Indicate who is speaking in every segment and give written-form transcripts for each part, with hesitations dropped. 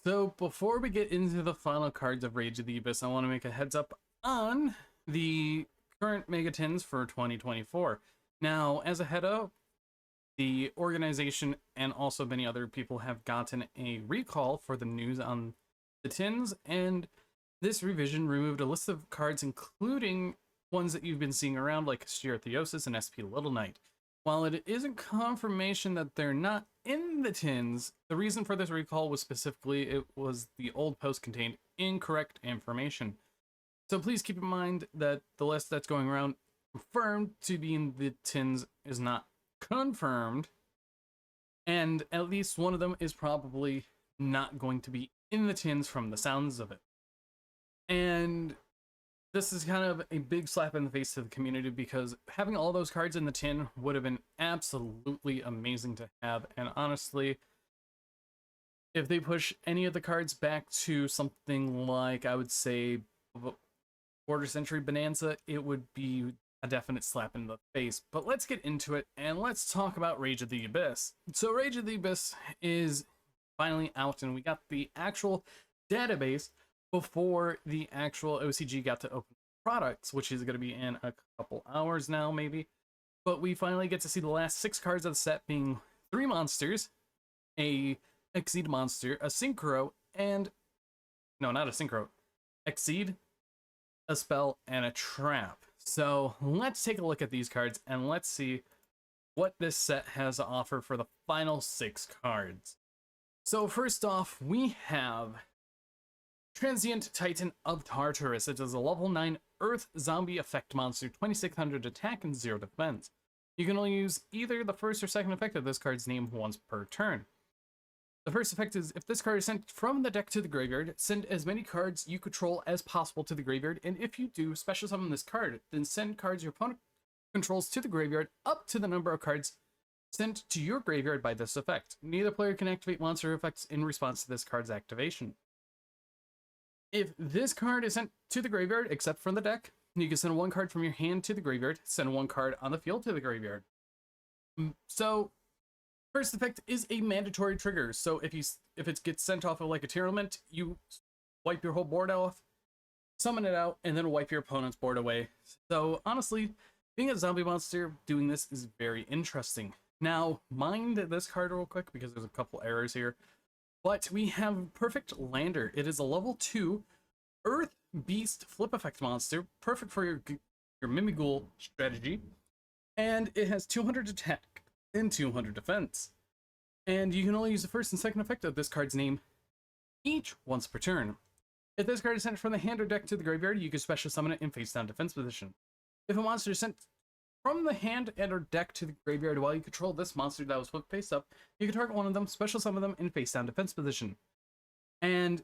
Speaker 1: So before we get into the final cards of Rage of the Abyss, I want to make a heads up on the current Megatins for 2024. Now, as a head up, the organization and also many other people have gotten a recall for the news on the tins, and this revision removed a list of cards including ones that you've been seeing around like Stereotheosis and SP Little Knight. While it isn't confirmation that they're not in the tins, the reason for this recall was specifically it was the old post contained incorrect information. So please keep in mind that the list that's going around confirmed to be in the tins is not confirmed, and at least one of them is probably not going to be in the tins from the sounds of it. And this is kind of a big slap in the face to the community because having all those cards in the tin would have been absolutely amazing to have. And honestly, if they push any of the cards back to something like, I would say, Quarter Century Bonanza, it would be a definite slap in the face. But let's get into it and let's talk about Rage of the Abyss. So Rage of the Abyss is finally out and we got the actual database before the actual OCG got to open products, which is going to be in a couple hours now, maybe. But we finally get to see the last 6 cards of the set being 3 monsters, a Exceed monster, a Synchro, and... no, not a Synchro. Exceed, a spell, and a trap. So let's take a look at these cards and let's see what this set has to offer for the final 6 cards. So first off, we have Transient Titan of Tartarus. It is a level 9 Earth Zombie Effect monster, 2600 attack and 0 defense. You can only use either the first or second effect of this card's name once per turn. The first effect is, if this card is sent from the deck to the graveyard, send as many cards you control as possible to the graveyard, and if you do, special summon this card, then send cards your opponent controls to the graveyard up to the number of cards sent to your graveyard by this effect. Neither player can activate monster effects in response to this card's activation. If this card is sent to the graveyard, except from the deck, you can send 1 card from your hand to the graveyard, send 1 card on the field to the graveyard. So, first effect is a mandatory trigger. So if it gets sent off of like a Tearlament, you wipe your whole board off, summon it out, and then wipe your opponent's board away. So honestly, being a zombie monster doing this is very interesting. Now, mind this card real quick because there's a couple errors here. But we have Perfect Lander. It is a level 2 Earth Beast flip effect monster, perfect for your Mimighoul strategy, and it has 200 attack and 200 defense. And you can only use the first and second effect of this card's name each once per turn. If this card is sent from the hand or deck to the graveyard, you can special summon it in face down defense position. If a monster is sent from the hand and or deck to the graveyard while you control this monster that was flipped face up, you can target one of them, special summon them in face down defense position. And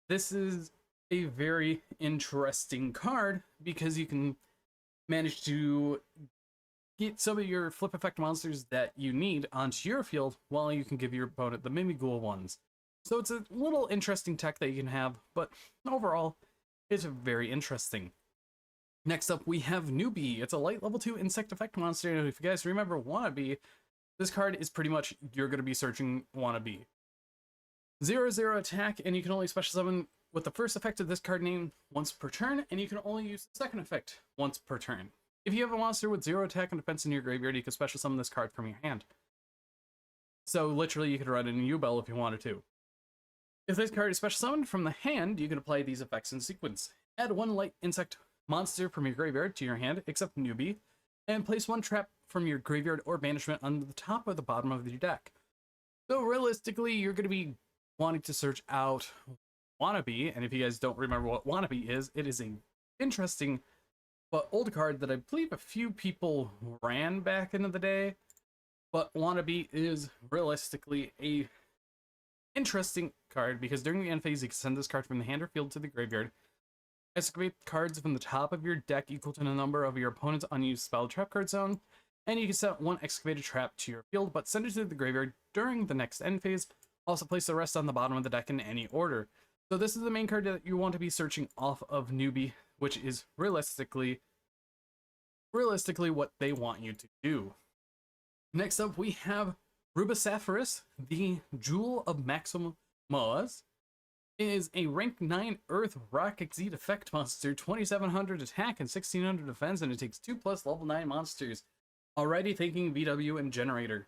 Speaker 1: this is a very interesting card because you can manage to get some of your flip effect monsters that you need onto your field while you can give your opponent the Mimighoul ones. So it's a little interesting tech that you can have, but overall, it's very interesting. Next up, we have Newbie. It's a light level 2 insect effect monster, and if you guys remember Wannabe, this card is pretty much, you're going to be searching Wannabe. 0/0 attack, and you can only special summon with the first effect of this card name once per turn, and you can only use the second effect once per turn. If you have a monster with 0 attack and defense in your graveyard, you can special summon this card from your hand. So literally, you could run in a U-Bell if you wanted to. If this card is special summoned from the hand, you can apply these effects in sequence. Add 1 light insect monster from your graveyard to your hand, except Newbie, and place 1 trap from your graveyard or banishment on the top or the bottom of your deck. So realistically, you're going to be wanting to search out Wannabe, and if you guys don't remember what Wannabe is, it is an interesting but old card that I believe a few people ran back into the day, but Wannabe is realistically a interesting card because during the end phase, you can send this card from the hand or field to the graveyard, excavate cards from the top of your deck equal to the number of your opponent's unused spell trap card zone, and you can set 1 excavated trap to your field, but send it to the graveyard during the next end phase. Also place the rest on the bottom of the deck in any order. So this is the main card that you want to be searching off of Newbie, which is realistically what they want you to do. Next up, we have Rubisaphoris, the Jewel of Maxim Moas. is a rank 9 Earth Rock Exceed effect monster, 2700 attack and 1600 defense, and it takes 2+ level 9 monsters. Already thinking VW and Generator.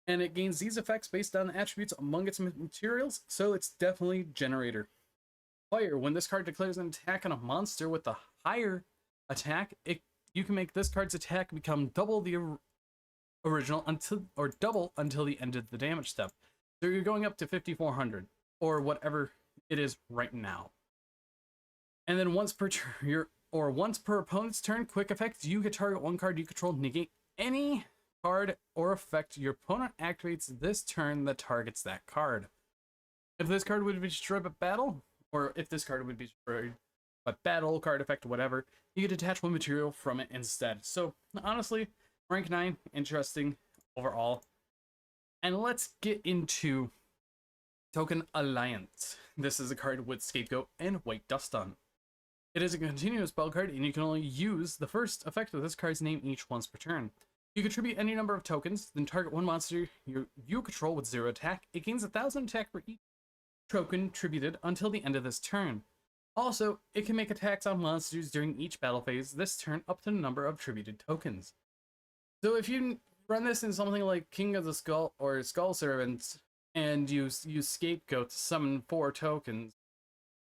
Speaker 1: And it gains these effects based on the attributes among its materials, so it's definitely Generator. Fire. When this card declares an attack on a monster with a higher attack, you can make this card's attack become double the original double until the end of the damage step. So you're going up to 5400 or whatever it is right now. And then once per opponent's turn, quick effect, you can target one card you control, negate any card or effect your opponent activates this turn that targets that card. If this card would be destroyed by battle, or if this card would be destroyed by battle, card effect, whatever, you get detach one material from it instead. So honestly, rank 9, interesting overall. And let's get into Token Alliance. This is a card with Scapegoat and White Dust on. It is a continuous spell card, and you can only use the first effect of this card's name each once per turn. You contribute any number of tokens, then target one monster you control with 0 attack. It gains 1000 attack for each token contributed until the end of this turn. Also, it can make attacks on monsters during each battle phase this turn up to the number of attributed tokens. So if you run this in something like King of the Skull or Skull Servants, and you use Scapegoat to summon 4 tokens,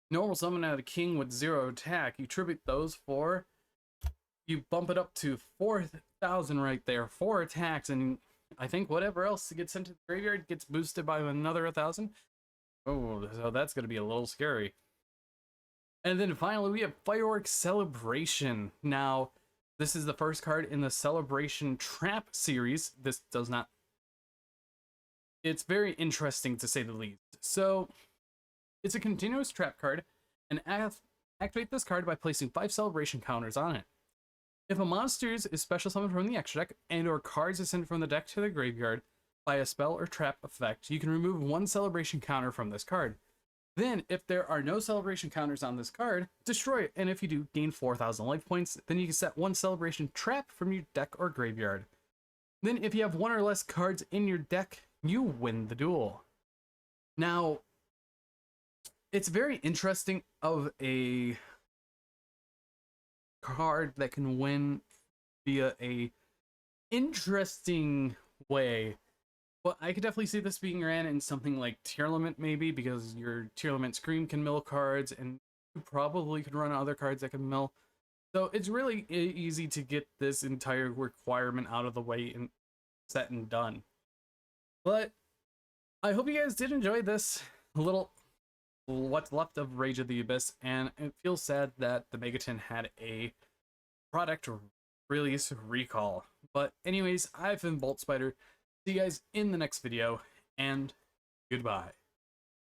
Speaker 1: normal summon out a king with 0 attack, you tribute those 4, you bump it up to 4,000 right there, 4 attacks, and I think whatever else gets sent to the graveyard gets boosted by another 1,000. Oh, so that's going to be a little scary. And then finally, we have Fireworks Celebration. Now, this is the first card in the Celebration Trap series. This does not... It's very interesting, to say the least. So, it's a continuous trap card, and activate this card by placing 5 Celebration counters on it. If a monster is special summoned from the extra deck, and or cards are sent from the deck to the graveyard by a spell or trap effect, you can remove 1 Celebration counter from this card. Then, if there are no Celebration counters on this card, destroy it, and if you do, gain 4,000 life points. Then you can set 1 Celebration trap from your deck or graveyard. Then, if you have 1 or less cards in your deck, you win the duel. Now, it's very interesting of a card that can win via a interesting way. Well, I could definitely see this being ran in something like Tearlament, maybe, because your Tearlament Scream can mill cards, and you probably could run other cards that can mill. So it's really easy to get this entire requirement out of the way and set and done. But I hope you guys did enjoy this little what's left of Rage of the Abyss, and it feels sad that the Megaton had a product release recall. But anyways, I've been Bolt Spider. See you guys in the next video, and goodbye.